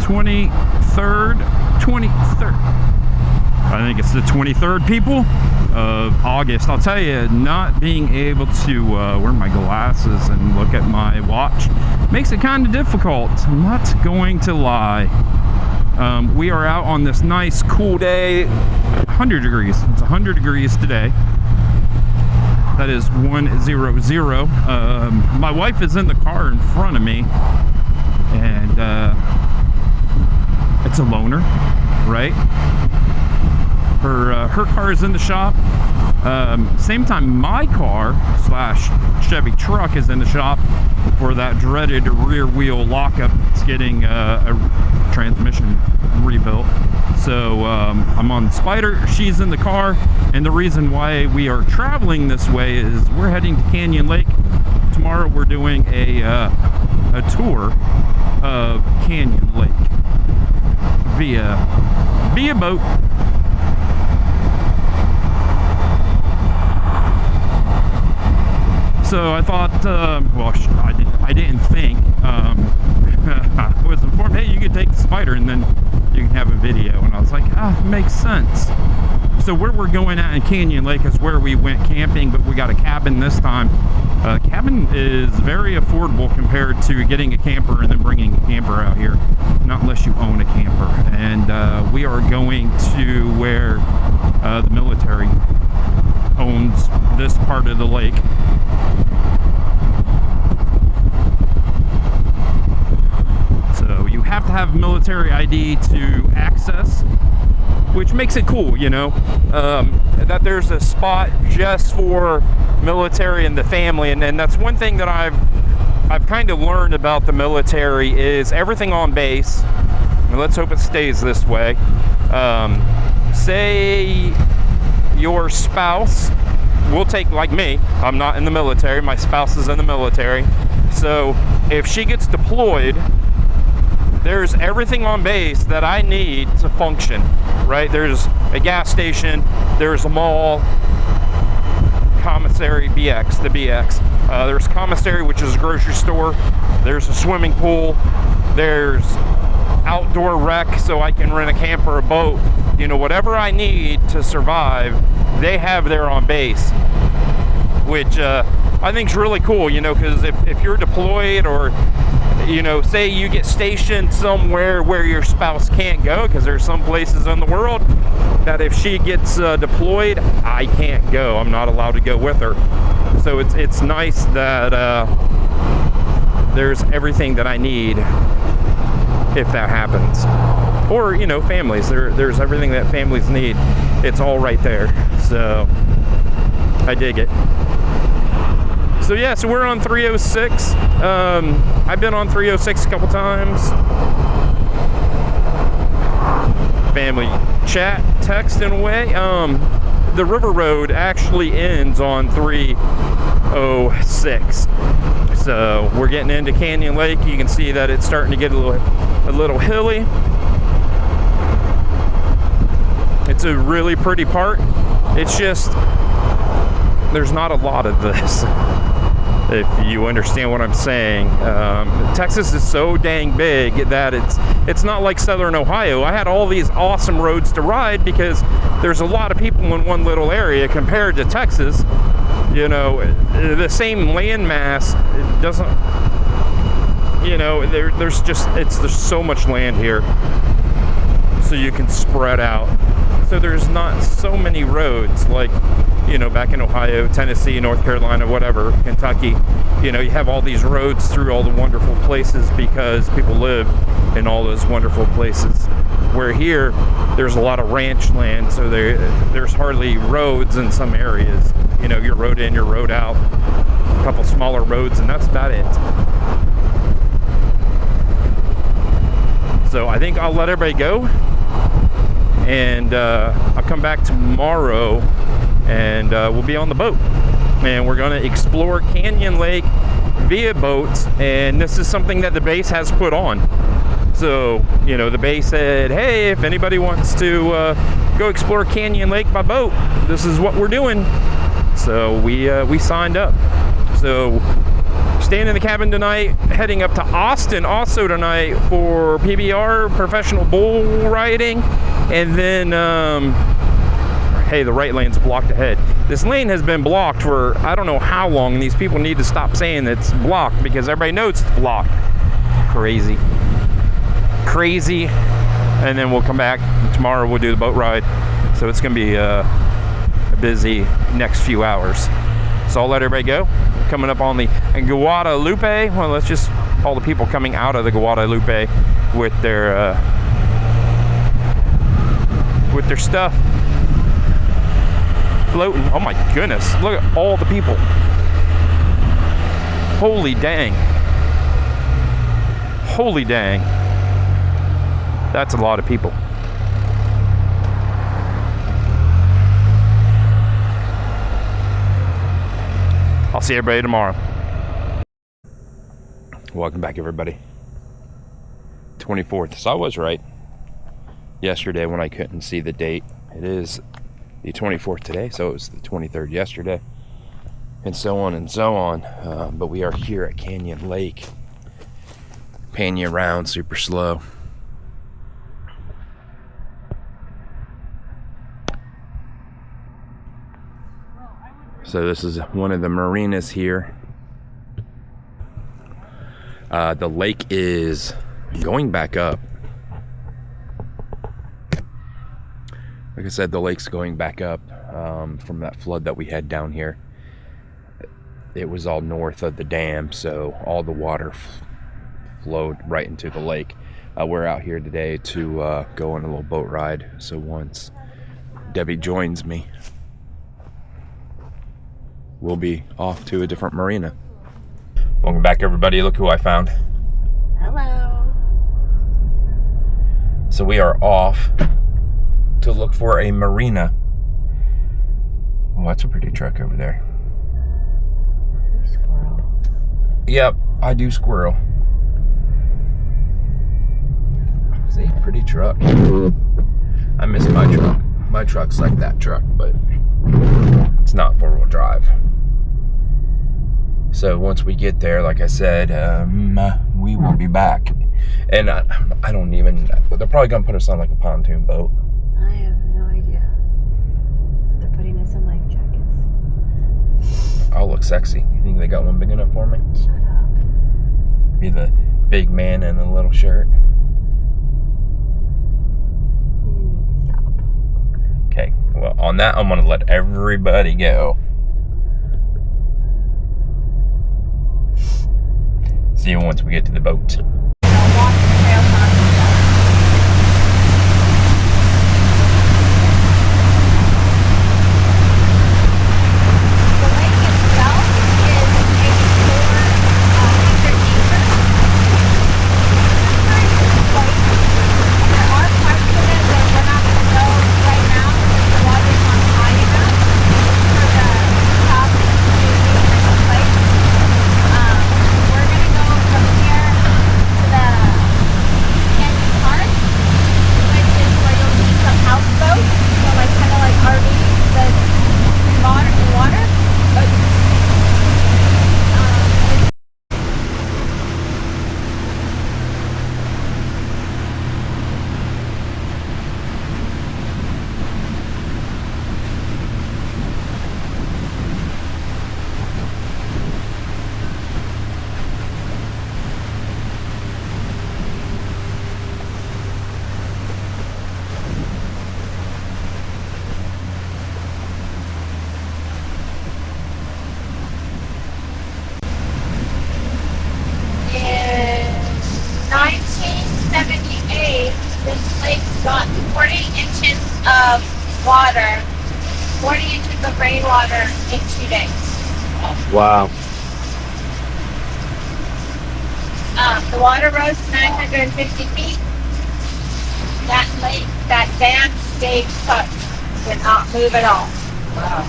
23rd. I think it's the 23rd, people, of August. I'll tell you, not being able to wear my glasses and look at my watch makes it kind of difficult. I'm not going to lie. We are out on this nice, cool day. 100 degrees. It's 100 degrees today. That is 100. My wife is in the car in front of me, and it's a loaner, right? Her car is in the shop. Same time, my car / Chevy truck is in the shop for that dreaded rear wheel lockup. It's getting a transmission rebuilt. So I'm on the Spyder, she's in the car, and the reason why we are traveling this way is we're heading to Canyon Lake. Tomorrow we're doing a tour of Canyon Lake via boat. So I thought, well, I didn't think. I was informed, hey, you could take the Spyder and then you can have a video. And I was like, makes sense. So where we're going at in Canyon Lake is where we went camping, but we got a cabin this time. Cabin is very affordable compared to getting a camper and then bringing a camper out here. Not unless you own a camper. And we are going to where the military owns this part of the lake. So you have to have military ID to access, which makes it cool, you know, that there's a spot just for military and the family. And that's one thing that I've kind of learned about the military is everything on base. And let's hope it stays this way. Say your spouse, we'll take, like me, I'm not in the military, my spouse is in the military. So if she gets deployed, there's everything on base that I need to function, right? There's a gas station, there's a mall, commissary, BX, the BX. There's commissary, which is a grocery store. There's a swimming pool. There's outdoor rec, so I can rent a camper, a boat. You know, whatever I need to survive, they have there on base, which I think is really cool, you know, because if you're deployed or, you know, say you get stationed somewhere where your spouse can't go, because there's some places in the world that if she gets deployed, I can't go. I'm not allowed to go with her. So it's nice that there's everything that I need if that happens. Or, you know, families. There's everything that families need. It's all right there. So I dig it. So yeah, so we're on 306. I've been on 306 a couple times. Family chat, text in a way. The river road actually ends on 306. So we're getting into Canyon Lake. You can see that it's starting to get a little hilly. It's a really pretty part. It's just there's not a lot of this, if you understand what I'm saying. Texas is so dang big that it's not like Southern Ohio. I had all these awesome roads to ride because there's a lot of people in one little area compared to Texas. You know, the same land mass, it doesn't, you know, there's so much land here, so you can spread out. So there's not so many roads like, you know, back in Ohio, Tennessee, North Carolina, whatever, Kentucky. You know, you have all these roads through all the wonderful places because people live in all those wonderful places. Where here, there's a lot of ranch land, so there's hardly roads in some areas. You know, your road in, your road out, a couple smaller roads, and that's about it. So I think I'll let everybody go, and I'll come back tomorrow, and we'll be on the boat, and we're going to explore Canyon Lake via boats. And this is something that the base has put on. So, you know, the base said, hey, if anybody wants to go explore Canyon Lake by boat, this is what we're doing. So we signed up. So Staying in the cabin tonight, heading up to Austin also tonight for PBR, professional bull riding. And then, hey, the right lane's blocked ahead. This lane has been blocked for I don't know how long, and these people need to stop saying it's blocked because everybody knows it's blocked. Crazy. Crazy. And then we'll come back. Tomorrow we'll do the boat ride. So it's going to be a busy next few hours. So I'll let everybody go. Coming up on the Guadalupe. Well, let's just all the people coming out of the Guadalupe with their stuff floating. Oh my goodness! Look at all the people. Holy dang! Holy dang! That's a lot of people. I'll see everybody tomorrow. Welcome back, everybody. 24th. So I was right yesterday when I couldn't see the date. It is the 24th today, so it was the 23rd yesterday, and so on and so on. But we are here at Canyon Lake. Pan you around super slow. So this is one of the marinas here. The lake is going back up. Like I said, the lake's going back up from that flood that we had down here. It was all north of the dam, so all the water flowed right into the lake. We're out here today to go on a little boat ride. So once Debbie joins me, we'll be off to a different marina. Welcome back, everybody. Look who I found. Hello. So we are off to look for a marina. Oh, that's a pretty truck over there. You squirrel. Yep, I do squirrel. It's a pretty truck. I miss my truck. My truck's like that truck, but it's not four-wheel drive. So once we get there, like I said, we will be back. And I don't even, they're probably going to put us on like a pontoon boat. I have no idea. They're putting us in life jackets. I'll look sexy. You think they got one big enough for me? Shut up. Be the big man in a little shirt. You need to stop. Okay, well, on that, I'm going to let everybody go. See you once we get to the boat. Water, 40 inches of rainwater in 2 days. Wow. The water rose to 950 feet. That lake, that dam stayed put, did not move at all. Wow.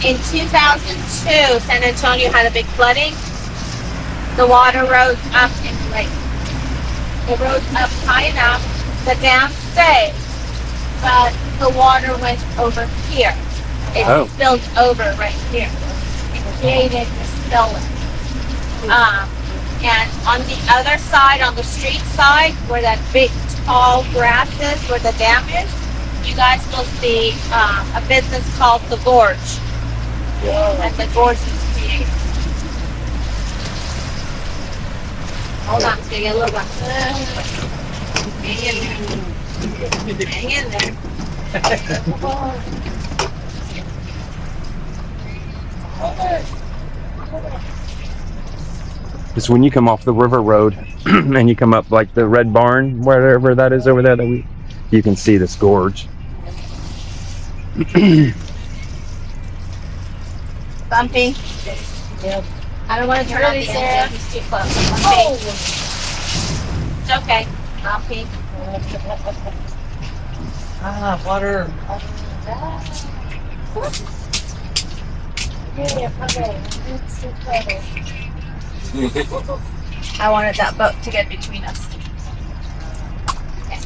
In 2002, San Antonio had a big flooding. The water rose up in the lake. It rose up high enough, the dam stayed, but the water went over here. It Oh. spilled over right here. It created the spillway. And on the other side, on the street side, where that big tall grass is, where the dam is, you guys will see a business called The Gorge. And the gorge is created. Hold on, it's gonna get a little one. Hang in there. Hang in there. It's when you come off the river road and you come up like the Red Barn, wherever that is over there, you can see this gorge. Bumpy. Yep. I don't want to turn on the engine. He's too close. Oh. It's okay. Bumpy. Water. I wanted that boat to get between us. Okay.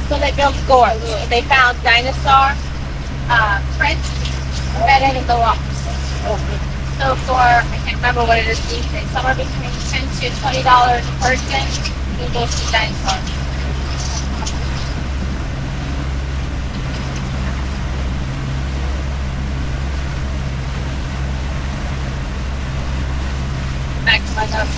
So they built gorge. They found dinosaur prints embedded in the rocks. So for, I can't remember what it is these days, somewhere between $10 to $20 a person, you can go see dinosaurs. Back to my notes.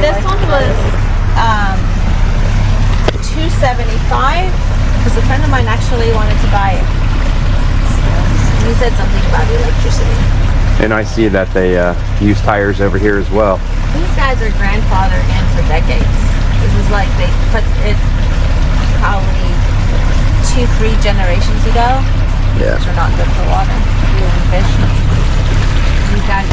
This one was $275 because a friend of mine actually wanted to buy it. He said something about the electricity. And I see that they use tires over here as well. These guys are grandfathered in for decades. This is like they put it probably 2-3 generations ago. Yeah. Which are not good for water. Fish. These guys